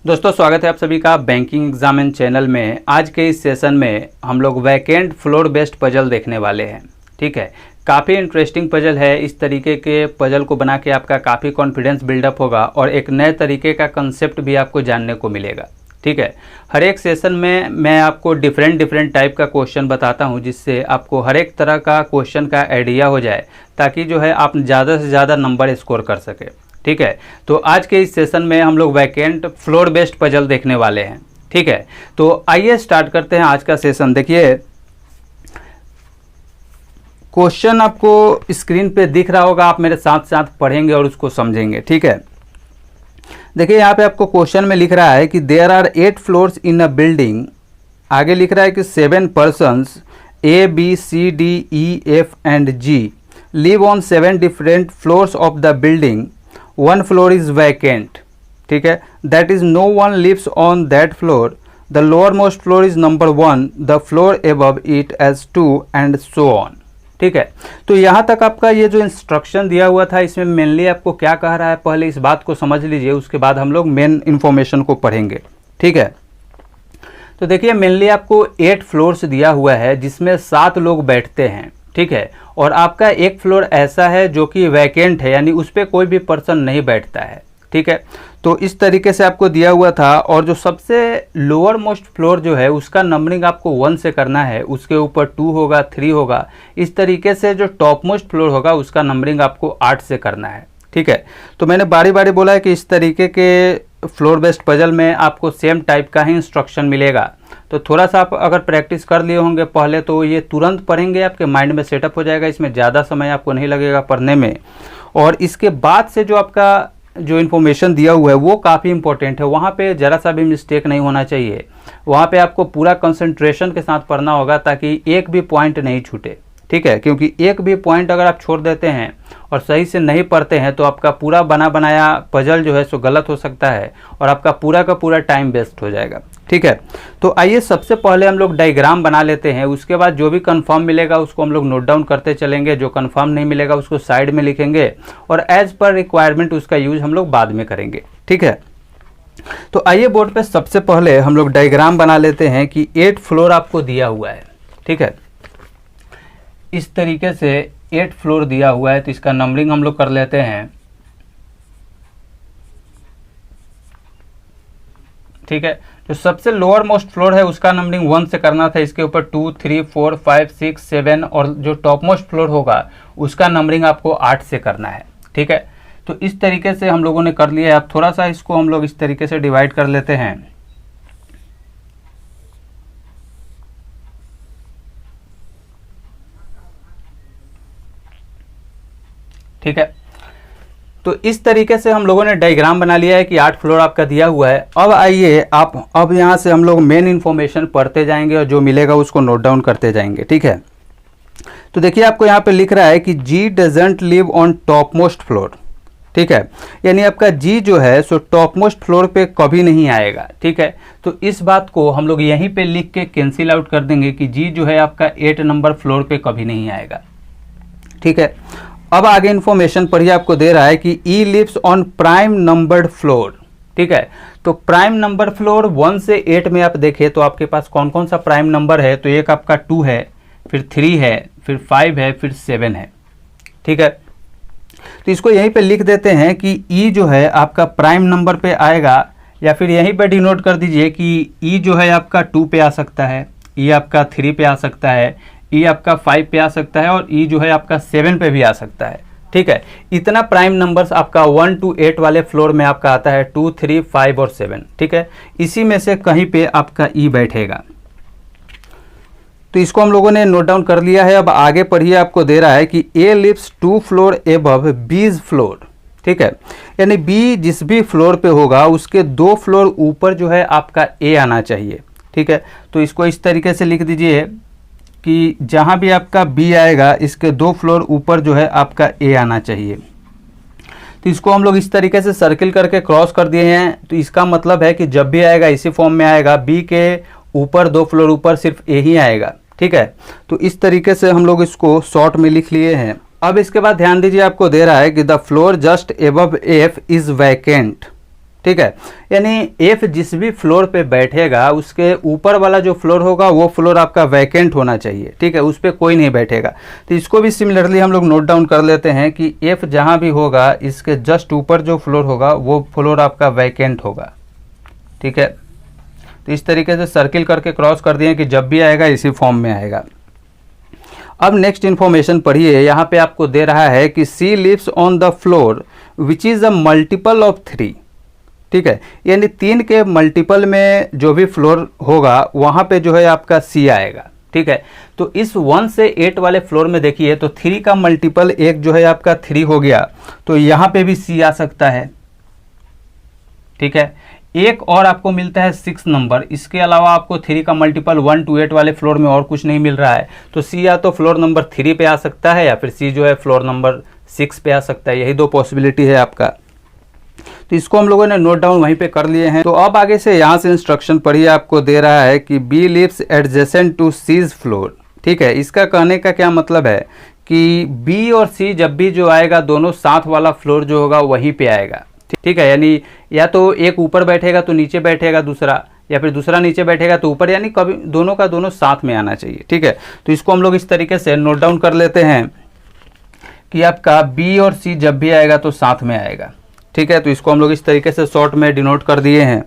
दोस्तों स्वागत है आप सभी का बैंकिंग एग्जामिन चैनल में। आज के इस सेशन में हम लोग वैकेंट फ्लोर बेस्ड पजल देखने वाले हैं। ठीक है, काफ़ी इंटरेस्टिंग पजल है। इस तरीके के पजल को बना के आपका काफ़ी कॉन्फिडेंस बिल्डअप होगा और एक नए तरीके का कंसेप्ट भी आपको जानने को मिलेगा। ठीक है, हर एक सेशन में मैं आपको डिफरेंट टाइप का क्वेश्चन बताता हूं, जिससे आपको हर एक तरह का क्वेश्चन का आइडिया हो जाए, ताकि जो है आप ज़्यादा से ज़्यादा नंबर स्कोर कर सके। ठीक है, तो आज के इस सेशन में हम लोग वैकेंट फ्लोर बेस्ड पजल देखने वाले हैं। ठीक है, तो आइए स्टार्ट करते हैं आज का सेशन। देखिए, क्वेश्चन आपको स्क्रीन पे दिख रहा होगा, आप मेरे साथ साथ पढ़ेंगे और उसको समझेंगे। ठीक है, देखिए यहाँ पे आपको क्वेश्चन में लिख रहा है कि there are 8 floors in a building. आगे लिख रहा है कि 7 persons A, B, C, D, E, F and G live on 7 different floors of the building. One floor is vacant. ठीक है, that is no one lives on that floor. The lowermost floor is number 1, the floor above it as 2 and so on. ठीक है, तो यहाँ तक आपका ये जो इंस्ट्रक्शन दिया हुआ था, इसमें मेनली आपको क्या कह रहा है, पहले इस बात को समझ लीजिए, उसके बाद हम लोग मेन इन्फॉर्मेशन को पढ़ेंगे। ठीक है, तो देखिए मेनली आपको 8 फ्लोर्स दिया हुआ है, जिसमें 7 लोग बैठते हैं। ठीक है, और आपका एक फ्लोर ऐसा है जो कि वैकेंट है, यानी उस पर कोई भी पर्सन नहीं बैठता है। ठीक है, तो इस तरीके से आपको दिया हुआ था। और जो सबसे लोअर मोस्ट फ्लोर जो है, उसका नंबरिंग आपको 1 से करना है, उसके ऊपर 2 होगा, 3 होगा। इस तरीके से जो टॉप मोस्ट फ्लोर होगा, उसका नंबरिंग आपको 8 से करना है। ठीक है, तो मैंने बारी बारी बोला है कि इस तरीके के फ्लोर बेस्ड पजल में आपको सेम टाइप का ही इंस्ट्रक्शन मिलेगा। तो थोड़ा सा आप अगर प्रैक्टिस कर लिए होंगे पहले, तो ये तुरंत पढ़ेंगे, आपके माइंड में सेटअप हो जाएगा। इसमें ज़्यादा समय आपको नहीं लगेगा पढ़ने में। और इसके बाद से जो आपका जो इन्फॉर्मेशन दिया हुआ है, वो काफ़ी इंपॉर्टेंट है। वहाँ पे ज़रा सा भी मिस्टेक नहीं होना चाहिए। वहाँ पे आपको पूरा कंसंट्रेशन के साथ पढ़ना होगा, ताकि एक भी पॉइंट नहीं छूटे। ठीक है, क्योंकि एक भी पॉइंट अगर आप छोड़ देते हैं और सही से नहीं पढ़ते हैं, तो आपका पूरा बना बनाया पजल जो है सो गलत हो सकता है और आपका पूरा का पूरा टाइम वेस्ट हो जाएगा। ठीक है, तो आइए सबसे पहले हम लोग डायग्राम बना लेते हैं। उसके बाद जो भी कंफर्म मिलेगा उसको हम लोग नोट डाउन करते चलेंगे, जो कंफर्म नहीं मिलेगा उसको साइड में लिखेंगे, और एज पर रिक्वायरमेंट उसका यूज हम लोग बाद में करेंगे। ठीक है, तो आइए बोर्ड पे सबसे पहले हम लोग डायग्राम बना लेते हैं कि 8 फ्लोर आपको दिया हुआ है। ठीक है, इस तरीके से 8 फ्लोर दिया हुआ है, तो इसका नंबरिंग हम लोग कर लेते हैं। ठीक है, जो सबसे लोअर मोस्ट फ्लोर है, उसका नंबरिंग 1 से करना था। इसके ऊपर 2, 3, 4, 5, 6, 7 और जो टॉप मोस्ट फ्लोर होगा, उसका नंबरिंग आपको 8 से करना है। ठीक है, तो इस तरीके से हम लोगों ने कर लिया है। अब थोड़ा सा इसको हम लोग इस तरीके से डिवाइड कर लेते हैं। ठीक है, तो इस तरीके से हम लोगों ने डायग्राम बना लिया है कि 8 फ्लोर आपका दिया हुआ है। अब आइए अब यहाँ से हम लोग मेन इन्फॉर्मेशन पढ़ते जाएंगे और जो मिलेगा उसको नोट डाउन करते जाएंगे। ठीक है, तो देखिए आपको यहाँ पे लिख रहा है कि G doesn't live on topmost floor. ठीक है, यानी आपका जी जो है सो टॉप मोस्ट फ्लोर पे कभी नहीं आएगा। ठीक है, तो इस बात को हम लोग यहीं पे लिख के कैंसिल आउट कर देंगे कि जी जो है आपका 8 नंबर फ्लोर पे कभी नहीं आएगा। ठीक है, अब आगे इन्फॉर्मेशन पढ़िए, आपको दे रहा है कि E lives on prime numbered floor. ठीक है, तो प्राइम नंबर फ्लोर 1 से 8 में आप देखें तो आपके पास कौन कौन सा प्राइम नंबर है, तो एक आपका 2 है, फिर 3 है, फिर 5 है, फिर 7 है। ठीक है, तो इसको यहीं पे लिख देते हैं कि ई जो है आपका प्राइम नंबर पे आएगा, या फिर यहीं पे डिनोट कर दीजिए कि ई जो है आपका 2 पे आ सकता है, ई आपका 3 पे आ सकता है, ई आपका 5 पे आ सकता है, और ई जो है आपका 7 पे भी आ सकता है। ठीक है, इतना प्राइम नंबर्स आपका 1 to 8 वाले फ्लोर में आपका आता है, 2, 3, 5 और 7। ठीक है, इसी में से कहीं पे आपका ई बैठेगा। तो इसको हम लोगों ने नोट डाउन कर लिया है। अब आगे पढ़िए, आपको दे रहा है कि ए लिव्स 2 फ्लोर एबव बीज फ्लोर। ठीक है, यानी बी जिस भी फ्लोर पे होगा, उसके 2 फ्लोर ऊपर जो है आपका ए आना चाहिए। ठीक है, तो इसको इस तरीके से लिख दीजिए कि जहाँ भी आपका बी आएगा, इसके 2 फ्लोर ऊपर जो है आपका ए आना चाहिए। तो इसको हम लोग इस तरीके से सर्किल करके क्रॉस कर दिए हैं। तो इसका मतलब है कि जब भी आएगा इसी फॉर्म में आएगा, बी के ऊपर 2 फ्लोर ऊपर सिर्फ ए ही आएगा। ठीक है, तो इस तरीके से हम लोग इसको शॉर्ट में लिख लिए हैं। अब इसके बाद ध्यान दीजिए, आपको दे रहा है कि the floor just above F is vacant. ठीक है। यानी एफ जिस भी फ्लोर पे बैठेगा उसके ऊपर वाला जो फ्लोर होगा वो फ्लोर आपका वैकेंट होना चाहिए, ठीक है, उस पर कोई नहीं बैठेगा। तो इसको भी सिमिलरली हम लोग नोट डाउन कर लेते हैं कि एफ जहाँ भी होगा इसके जस्ट ऊपर जो फ्लोर होगा वो फ्लोर आपका वैकेंट होगा, ठीक है। तो इस तरीके से सर्किल करके क्रॉस कर दिए कि जब भी आएगा इसी फॉर्म में आएगा। अब नेक्स्ट इन्फॉर्मेशन पढ़िए, यहाँ पे आपको दे रहा है कि C lives on the floor which is a multiple of 3, ठीक है। यानी 3 के मल्टीपल में जो भी फ्लोर होगा वहाँ पे जो है आपका सी आएगा, ठीक है। तो इस 1 से 8 वाले फ्लोर में देखिए तो 3 का मल्टीपल एक जो है आपका 3 हो गया, तो यहाँ पे भी सी आ सकता है, ठीक है। एक और आपको मिलता है 6 नंबर, इसके अलावा आपको 3 का मल्टीपल 1 to 8 वाले फ्लोर में और कुछ नहीं मिल रहा है, तो सी या तो फ्लोर नंबर 3 पे आ सकता है या फिर सी जो है फ्लोर नंबर 6 पे आ सकता है। यही 2 पॉसिबिलिटी है आपका। तो इसको हम लोगों ने नोट डाउन वहीं पे कर लिए हैं। तो अब आगे से यहाँ से इंस्ट्रक्शन पढ़िए, आपको दे रहा है कि B lives adjacent to C's floor, ठीक है। इसका कहने का क्या मतलब है कि बी और सी जब भी जो आएगा दोनों साथ वाला फ्लोर जो होगा वहीं पे आएगा, ठीक है। यानी या तो एक ऊपर बैठेगा तो नीचे बैठेगा दूसरा, या फिर दूसरा नीचे बैठेगा तो ऊपर, यानी कभी दोनों का दोनों साथ में आना चाहिए, ठीक है। तो इसको हम लोग इस तरीके से नोट डाउन कर लेते हैं कि आपका बी और सी जब भी आएगा तो साथ में आएगा, ठीक है। तो इसको हम लोग इस तरीके से शॉर्ट में डिनोट कर दिए हैं।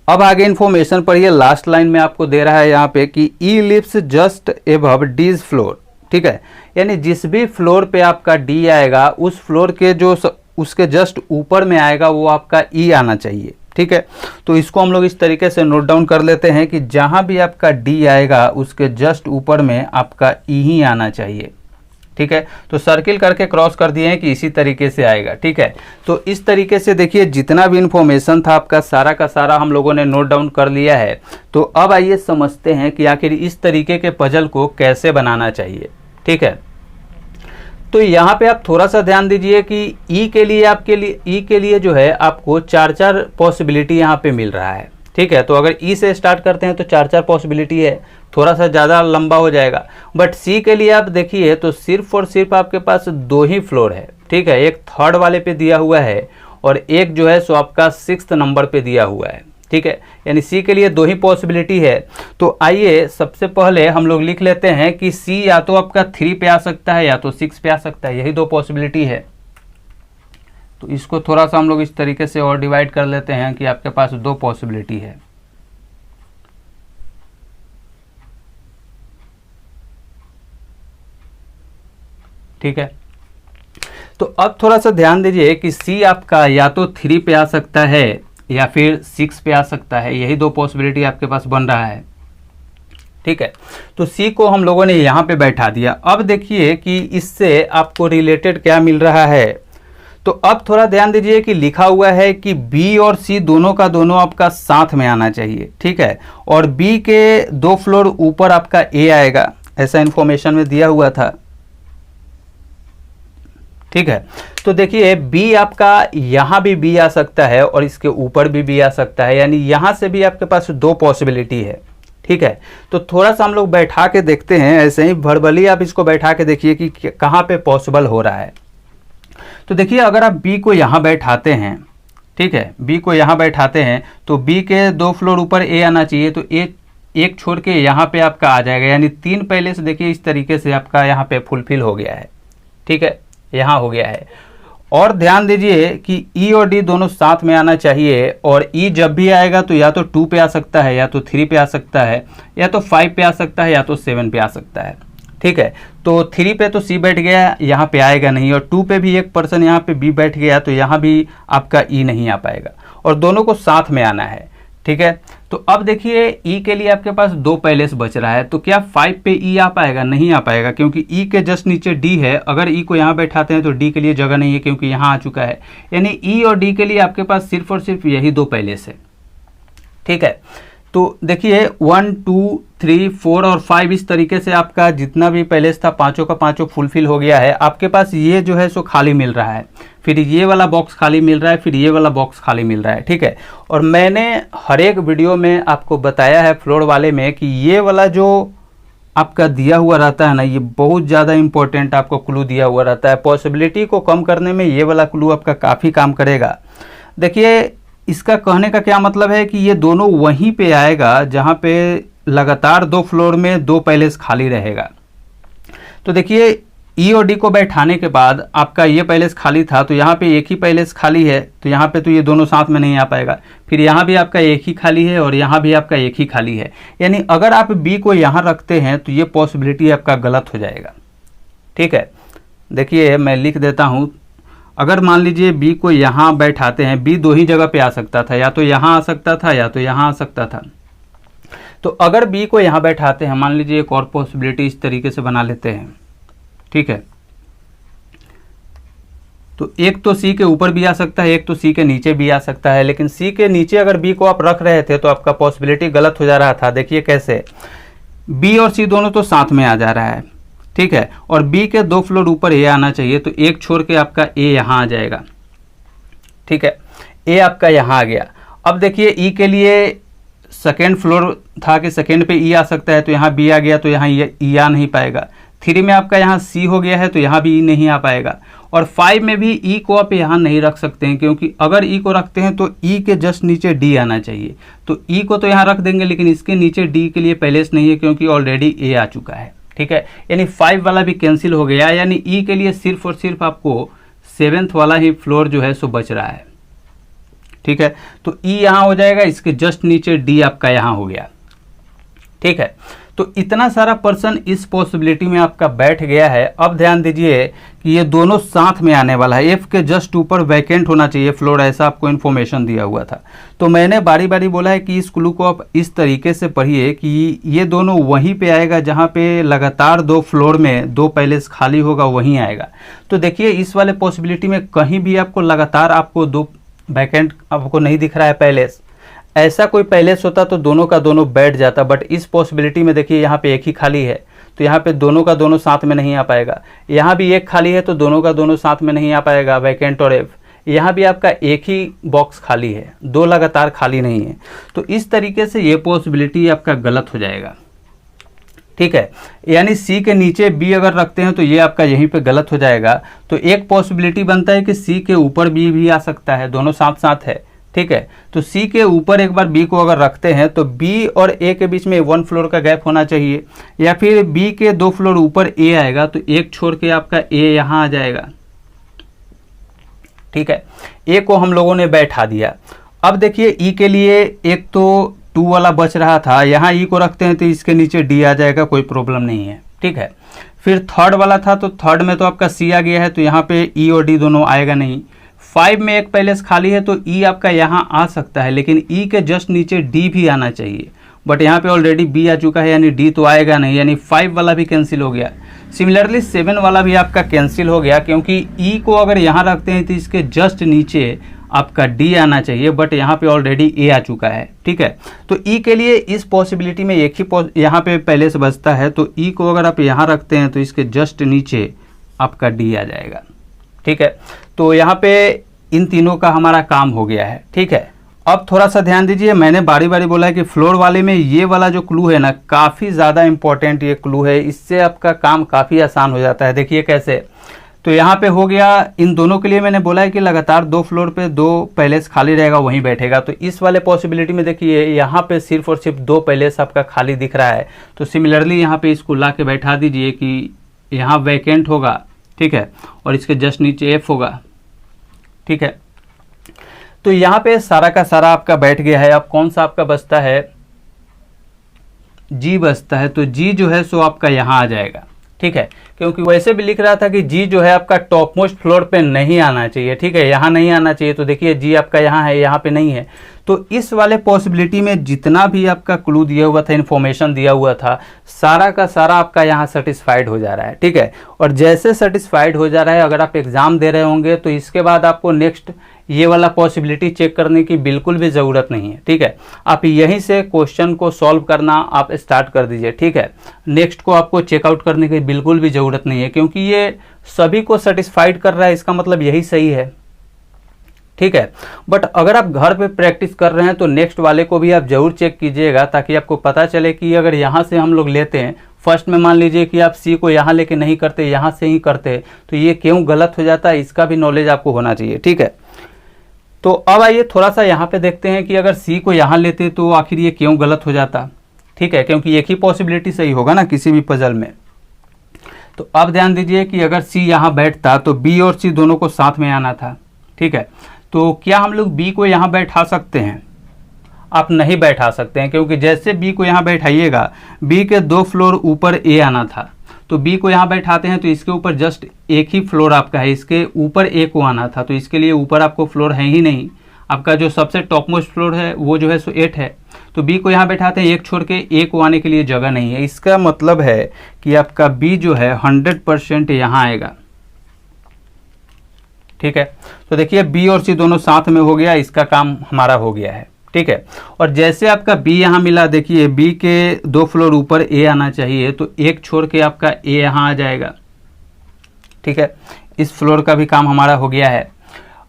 अब आगे इन्फॉर्मेशन पढ़िए, लास्ट लाइन में आपको दे रहा है यहाँ पे कि ई लिव्स जस्ट एबव डीज फ्लोर, ठीक है। यानी जिस भी फ्लोर पे आपका डी आएगा उस फ्लोर के जो उसके जस्ट ऊपर में आएगा वो आपका ई आना चाहिए, ठीक है। तो इसको हम लोग इस तरीके से नोट डाउन कर लेते हैं कि जहाँ भी आपका डी आएगा उसके जस्ट ऊपर में आपका ई ही आना चाहिए, ठीक है। तो सर्किल करके क्रॉस कर दिए हैं कि इसी तरीके से आएगा, ठीक है। तो इस तरीके से देखिए जितना भी इंफॉर्मेशन था आपका सारा का सारा हम लोगों ने नोट डाउन कर लिया है। तो अब आइए समझते हैं कि आखिर इस तरीके के पजल को कैसे बनाना चाहिए, ठीक है। तो यहाँ पे आप थोड़ा सा ध्यान दीजिए कि ई के लिए आपके लिए ई के लिए जो है आपको 4 पॉसिबिलिटी यहाँ पे मिल रहा है, ठीक है। तो अगर ई से स्टार्ट करते हैं तो 4 पॉसिबिलिटी है, थोड़ा सा ज़्यादा लंबा हो जाएगा। बट सी के लिए आप देखिए तो सिर्फ और सिर्फ आपके पास 2 ही फ्लोर है, ठीक है। एक 3rd वाले पे दिया हुआ है और एक जो है सो आपका 6th नंबर पे दिया हुआ है, ठीक है। यानी सी के लिए 2 ही पॉसिबिलिटी है। तो आइए सबसे पहले हम लोग लिख लेते हैं कि सी या तो आपका 3 पे आ सकता है या तो 6 पे आ सकता है, यही 2 पॉसिबिलिटी है। तो इसको थोड़ा सा हम लोग इस तरीके से और डिवाइड कर लेते हैं कि आपके पास 2 पॉसिबिलिटी है, ठीक है। तो अब थोड़ा सा ध्यान दीजिए कि सी आपका या तो 3 पे आ सकता है या फिर 6 पे आ सकता है, यही 2 पॉसिबिलिटी आपके पास बन रहा है, ठीक है। तो सी को हम लोगों ने यहाँ पे बैठा दिया। अब देखिए कि इससे आपको रिलेटेड क्या मिल रहा है। तो अब थोड़ा ध्यान दीजिए कि लिखा हुआ है कि बी और सी दोनों का दोनों आपका साथ में आना चाहिए, ठीक है। और बी के 2 फ्लोर ऊपर आपका ए आएगा, ऐसा इन्फॉर्मेशन में दिया हुआ था, ठीक है। तो देखिए बी आपका यहाँ भी बी आ सकता है और इसके ऊपर भी बी आ सकता है, यानी यहाँ से भी आपके पास 2 पॉसिबिलिटी है, ठीक है। तो थोड़ा सा हम लोग बैठा के देखते हैं, ऐसे ही वर्बली आप इसको बैठा के देखिए कि कहाँ पे पॉसिबल हो रहा है। तो देखिए अगर आप बी को यहाँ बैठाते हैं, ठीक है, बी को यहाँ बैठाते हैं तो बी के 2 फ्लोर ऊपर ए आना चाहिए, तो ए एक छोड़ के यहाँ पे आपका आ जाएगा, यानी 3 पहले से देखिए इस तरीके से आपका यहाँ पे फुलफिल हो गया है, ठीक है, यहाँ हो गया है। और ध्यान दीजिए कि ई और डी दोनों साथ में आना चाहिए, और ई जब भी आएगा तो या तो 2 पे आ सकता है या तो 3 पे आ सकता है या तो 5 पे आ सकता है या तो 7 पे आ सकता है, ठीक है। तो 3 पे तो सी बैठ गया, यहाँ पे आएगा नहीं, और 2 पे भी एक पर्सन यहाँ पे बी बैठ गया तो यहाँ भी आपका ई नहीं आ पाएगा, और दोनों को साथ में आना है, ठीक है। तो अब देखिए ई के लिए आपके पास 2 पहले से बच रहा है, तो क्या 5 पे ई आ पाएगा? नहीं आ पाएगा, क्योंकि ई के जस्ट नीचे डी है। अगर ई को यहाँ बैठाते हैं तो डी के लिए जगह नहीं है क्योंकि यहाँ आ चुका है, यानी ई और डी के लिए आपके पास सिर्फ और सिर्फ यही 2 पहले से, ठीक है। तो देखिए 1 2 3 4 और 5 इस तरीके से आपका जितना भी पहले था पांचों का पांचों फुलफिल हो गया है। आपके पास ये जो है सो खाली मिल रहा है, फिर ये वाला बॉक्स खाली मिल रहा है, फिर ये वाला बॉक्स खाली मिल रहा है, ठीक है। और मैंने हर एक वीडियो में आपको बताया है फ्लोर वाले में कि ये वाला जो आपका दिया हुआ रहता है ना, ये बहुत ज़्यादा इंपॉर्टेंट आपको क्लू दिया हुआ रहता है। पॉसिबिलिटी को कम करने में ये वाला क्लू आपका काफ़ी काम करेगा। देखिए इसका कहने का क्या मतलब है कि ये दोनों वहीं पे आएगा जहाँ पे लगातार 2 फ्लोर में 2 पैलेस खाली रहेगा। तो देखिए ई और डी को बैठाने के बाद आपका ये पैलेस खाली था, तो यहाँ पे एक ही पैलेस खाली है, तो यहाँ पे तो ये दोनों साथ में नहीं आ पाएगा। फिर यहाँ भी आपका एक ही खाली है और यहाँ भी आपका एक ही खाली है, यानी अगर आप बी को यहाँ रखते हैं तो ये पॉसिबिलिटी आपका गलत हो जाएगा। ठीक है, देखिए मैं लिख देता हूँ। अगर मान लीजिए बी को यहाँ बैठाते हैं, बी 2 ही जगह पे आ सकता था, या तो यहाँ आ सकता था या तो यहाँ आ सकता था। तो अगर बी को यहाँ बैठाते हैं, मान लीजिए एक और पॉसिबिलिटी इस तरीके से बना लेते हैं। ठीक है, तो एक तो सी के ऊपर भी आ सकता है, एक तो सी के नीचे भी आ सकता है, लेकिन सी के नीचे अगर बी को आप रख रहे थे तो आपका पॉसिबिलिटी गलत हो जा रहा था। देखिए कैसे, बी और सी दोनों तो साथ में आ जा रहा है। ठीक है, और बी के 2 फ्लोर ऊपर ए आना चाहिए, तो एक छोड़ के आपका ए यहाँ आ जाएगा। ठीक है, ए आपका यहाँ आ गया। अब देखिए ई के लिए सेकेंड फ्लोर था कि सेकेंड पे ई आ सकता है, तो यहाँ बी आ गया, तो यहाँ ई आ नहीं पाएगा। 3 में आपका यहाँ सी हो गया है, तो यहाँ भी ई नहीं आ पाएगा। और 5 में भी ई को आप यहाँ नहीं रख सकते हैं, क्योंकि अगर ई को रखते हैं तो ई के जस्ट नीचे डी आना चाहिए। तो ई को तो यहाँ रख देंगे, लेकिन इसके नीचे डी के लिए पैलेस नहीं है, क्योंकि ऑलरेडी ए आ चुका है। ठीक है, यानी 5 वाला भी कैंसिल हो गया, यानी ई के लिए सिर्फ और सिर्फ आपको 7th वाला ही फ्लोर जो है सो बच रहा है। ठीक है, तो ई यहाँ हो जाएगा, इसके जस्ट नीचे डी आपका यहाँ हो गया। ठीक है, तो इतना सारा पर्सन इस पॉसिबिलिटी में आपका बैठ गया है। अब ध्यान दीजिए कि ये दोनों साथ में आने वाला है। एफ के जस्ट ऊपर वैकेंट होना चाहिए फ्लोर, ऐसा आपको इन्फॉर्मेशन दिया हुआ था। तो मैंने बारी बारी बोला है कि इस क्लू को आप इस तरीके से पढ़िए कि ये दोनों वहीं पे आएगा जहाँ पे लगातार 2 फ्लोर में 2 पैलेस खाली होगा, वहीं आएगा। तो देखिए इस वाले पॉसिबिलिटी में कहीं भी आपको लगातार आपको 2 वैकेंट आपको नहीं दिख रहा है पैलेस। ऐसा कोई पैलेस होता तो दोनों का दोनों बैठ जाता, बट इस पॉसिबिलिटी में देखिए यहाँ पे एक ही खाली है, तो यहाँ पे दोनों का दोनों साथ में नहीं आ पाएगा। यहाँ भी एक खाली है, तो दोनों का दोनों साथ में नहीं आ पाएगा, वैकेंट और एफ। यहाँ भी आपका एक ही बॉक्स खाली है, 2 लगातार खाली नहीं है। तो इस तरीके से ये पॉसिबिलिटी आपका गलत हो जाएगा। ठीक है, यानी सी के नीचे बी अगर रखते हैं तो ये आपका यहीं पे गलत हो जाएगा। तो एक पॉसिबिलिटी बनता है कि सी के ऊपर बी भी आ सकता है, दोनों साथ साथ है। ठीक है, तो सी के ऊपर एक बार बी को अगर रखते हैं तो बी और ए के बीच में 1 फ्लोर का गैप होना चाहिए, या फिर बी के 2 फ्लोर ऊपर ए आएगा, तो एक छोड़ के आपका ए यहाँ आ जाएगा। ठीक है, ए को हम लोगों ने बैठा दिया। अब देखिए ई के लिए एक तो 2 वाला बच रहा था, यहाँ ई को रखते हैं तो इसके नीचे डी आ जाएगा, कोई प्रॉब्लम नहीं है। ठीक है, फिर 3rd वाला था, तो 3rd में तो आपका सी आ गया है, तो यहाँ पे ई और डी दोनों आएगा नहीं। 5 में एक पैलेस खाली है, तो ई आपका यहाँ आ सकता है, लेकिन ई के जस्ट नीचे डी भी आना चाहिए, बट यहाँ पे ऑलरेडी बी आ चुका है, यानी डी तो आएगा नहीं, यानी 5 वाला भी कैंसिल हो गया। सिमिलरली 7 वाला भी आपका कैंसिल हो गया, क्योंकि ई को अगर यहाँ रखते हैं तो इसके जस्ट नीचे आपका डी आना चाहिए, बट यहाँ पे ऑलरेडी ए आ चुका है। ठीक है, तो ई के लिए इस पॉसिबिलिटी में एक ही यहाँ पे पैलेस बचता है, तो ई को अगर आप यहाँ रखते हैं तो इसके जस्ट नीचे आपका डी आ जाएगा। ठीक है, तो यहाँ पे इन तीनों का हमारा काम हो गया है। ठीक है, अब थोड़ा सा ध्यान दीजिए, मैंने बारी बारी बोला है कि फ्लोर वाले में ये वाला जो क्लू है ना, काफ़ी ज़्यादा इंपॉर्टेंट ये क्लू है, इससे आपका काम काफ़ी आसान हो जाता है। देखिए कैसे, तो यहाँ पे हो गया, इन दोनों के लिए मैंने बोला है कि लगातार 2 फ्लोर पे 2 पैलेस खाली रहेगा, वहीं बैठेगा। तो इस वाले पॉसिबिलिटी में देखिए यहाँ पे सिर्फ और सिर्फ 2 पैलेस आपका खाली दिख रहा है, तो सिमिलरली यहाँ पे इसको ला के बैठा दीजिए कि यहाँ वैकेंट होगा। ठीक है, और इसके जस्ट नीचे एफ होगा। ठीक है, तो यहाँ पे सारा का सारा आपका बैठ गया है। अब कौन सा आपका बचता है, जी बचता है, तो जी जो है सो आपका यहाँ आ जाएगा। ठीक है, क्योंकि वैसे भी लिख रहा था कि जी जो है आपका टॉप मोस्ट फ्लोर पे नहीं आना चाहिए। ठीक है, यहाँ नहीं आना चाहिए, तो देखिए जी आपका यहाँ है, यहाँ पे नहीं है। तो इस वाले पॉसिबिलिटी में जितना भी आपका क्लू दिया हुआ था, इन्फॉर्मेशन दिया हुआ था, सारा का सारा आपका यहाँ सेटिस्फाइड हो जा रहा है। ठीक है, और जैसे सेटिस्फाइड हो जा रहा है, अगर आप एग्जाम दे रहे होंगे तो इसके बाद आपको नेक्स्ट ये वाला पॉसिबिलिटी चेक करने की बिल्कुल भी ज़रूरत नहीं है। ठीक है, आप यहीं से क्वेश्चन को सॉल्व करना आप स्टार्ट कर दीजिए। ठीक है, नेक्स्ट को आपको चेकआउट करने की बिल्कुल भी ज़रूरत नहीं है, क्योंकि ये सभी को सेटिस्फाइड कर रहा है, इसका मतलब यही सही है। ठीक है, बट अगर आप घर पे प्रैक्टिस कर रहे हैं तो नेक्स्ट वाले को भी आप जरूर चेक कीजिएगा, ताकि आपको पता चले कि अगर यहाँ से हम लोग लेते हैं, फर्स्ट में मान लीजिए कि आप सी को यहाँ लेके नहीं करते, यहाँ से ही करते, तो ये क्यों गलत हो जाता है, इसका भी नॉलेज आपको होना चाहिए। ठीक है, तो अब आइए थोड़ा सा यहाँ पे देखते हैं कि अगर सी को यहाँ लेते तो आखिर ये क्यों गलत हो जाता। ठीक है, क्योंकि एक ही पॉसिबिलिटी सही होगा ना किसी भी पजल में। तो अब ध्यान दीजिए कि अगर सी यहाँ बैठता तो बी और सी दोनों को साथ में आना था। ठीक है, तो क्या हम लोग बी को यहाँ बैठा सकते हैं? आप नहीं बैठा सकते हैं, क्योंकि जैसे बी को यहाँ बैठाइएगा, बी के 2 फ्लोर ऊपर ए आना था, तो बी को यहाँ बैठाते हैं तो इसके ऊपर जस्ट एक ही फ्लोर आपका है, इसके ऊपर ए को आना था, तो इसके लिए ऊपर आपको फ्लोर है ही नहीं। आपका जो सबसे टॉप मोस्ट फ्लोर है वो जो है सो 8 है, तो बी को यहाँ बैठाते हैं, एक छोड़ के ए को आने के लिए जगह नहीं है। इसका मतलब है कि आपका बी जो है 100% यहाँ आएगा। ठीक है, तो देखिए बी और सी दोनों साथ में हो गया, इसका काम हमारा हो गया है। ठीक है, और जैसे आपका बी यहाँ मिला, देखिए बी के 2 फ्लोर ऊपर ए आना चाहिए, तो एक छोड़ के आपका ए यहाँ आ जाएगा। ठीक है, इस फ्लोर का भी काम हमारा हो गया है।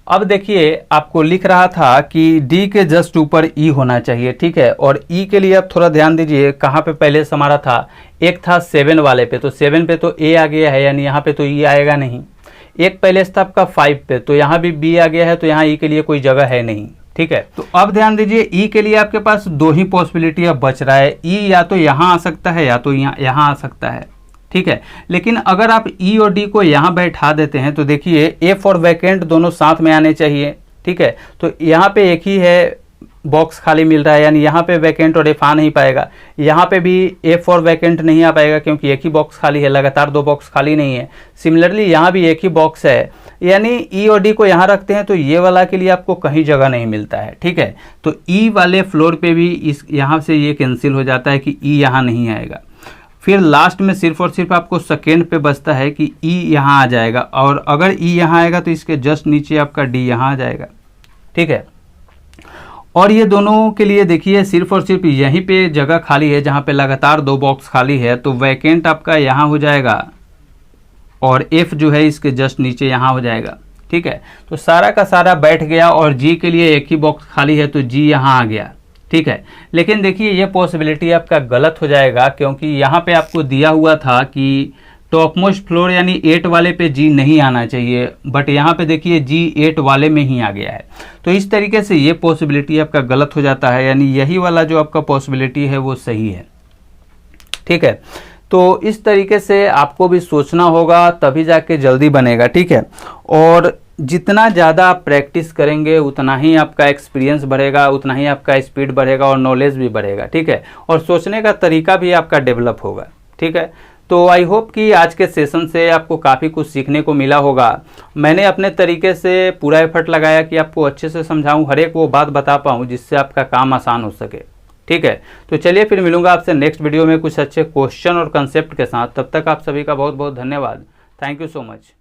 अब देखिए आपको लिख रहा था कि डी के जस्ट ऊपर ई होना चाहिए। ठीक है, और ई के लिए आप थोड़ा ध्यान दीजिए, कहाँ पे पहले से हमारा था, एक था 7 वाले पे, तो 7 पे तो ए आ गया है, यानी यहाँ पे तो ई आएगा नहीं। एक पहले से था आपका 5 पे, तो यहाँ भी बी आ गया है, तो यहाँ ई के लिए कोई जगह है नहीं। ठीक है, तो अब ध्यान दीजिए ई के लिए आपके पास 2 ही पॉसिबिलिटी अब बच रहा है। ई या तो यहाँ आ सकता है या तो यहाँ आ सकता है। ठीक है, लेकिन अगर आप ई और डी को यहाँ बैठा देते हैं तो देखिए एफ और वैकेंट दोनों साथ में आने चाहिए। ठीक है, तो यहाँ पे एक ही है बॉक्स खाली मिल रहा है, यानी यहाँ पे वैकेंट और एफ आ नहीं पाएगा। यहाँ पे भी एफ और वैकेंट नहीं आ पाएगा, क्योंकि एक ही बॉक्स खाली है, लगातार 2 बॉक्स खाली नहीं है। सिमिलरली यहाँ भी एक ही बॉक्स है, यानी ई और डी को यहाँ रखते हैं तो ये वाला के लिए आपको कहीं जगह नहीं मिलता है। ठीक है, तो ई वाले फ्लोर पे भी इस यहाँ से ये कैंसिल हो जाता है कि ई यहाँ नहीं आएगा। फिर लास्ट में सिर्फ और सिर्फ आपको सेकेंड पे बचता है कि ई यहाँ आ जाएगा, और अगर ई यहाँ आएगा तो इसके जस्ट नीचे आपका डी यहाँ आ जाएगा। ठीक है, और ये दोनों के लिए देखिए सिर्फ और सिर्फ यहीं पे जगह खाली है, जहाँ पे लगातार 2 बॉक्स खाली है, तो वैकेंट आपका यहाँ हो जाएगा और एफ जो है इसके जस्ट नीचे यहाँ हो जाएगा। ठीक है, तो सारा का सारा बैठ गया, और जी के लिए एक ही बॉक्स खाली है, तो जी यहाँ आ गया। ठीक है, लेकिन देखिए ये पॉसिबिलिटी आपका गलत हो जाएगा, क्योंकि यहाँ पे आपको दिया हुआ था कि टॉप मोस्ट फ्लोर यानी 8 वाले पे जी नहीं आना चाहिए, बट यहाँ पे देखिए जी 8 वाले में ही आ गया है। तो इस तरीके से ये पॉसिबिलिटी आपका गलत हो जाता है, यानी यही वाला जो आपका पॉसिबिलिटी है वो सही है। ठीक है, तो इस तरीके से आपको भी सोचना होगा, तभी जाके जल्दी बनेगा। ठीक है, और जितना ज़्यादा आप प्रैक्टिस करेंगे उतना ही आपका एक्सपीरियंस बढ़ेगा, उतना ही आपका स्पीड बढ़ेगा और नॉलेज भी बढ़ेगा। ठीक है, और सोचने का तरीका भी आपका डेवलप होगा। ठीक है, तो आई होप कि आज के सेशन से आपको काफ़ी कुछ सीखने को मिला होगा। मैंने अपने तरीके से पूरा एफर्ट लगाया कि आपको अच्छे से समझाऊं, हर एक वो बात बता पाऊं जिससे आपका काम आसान हो सके। ठीक है, तो चलिए फिर मिलूंगा आपसे नेक्स्ट वीडियो में कुछ अच्छे क्वेश्चन और कंसेप्ट के साथ। तब तक आप सभी का बहुत बहुत धन्यवाद। Thank you so much.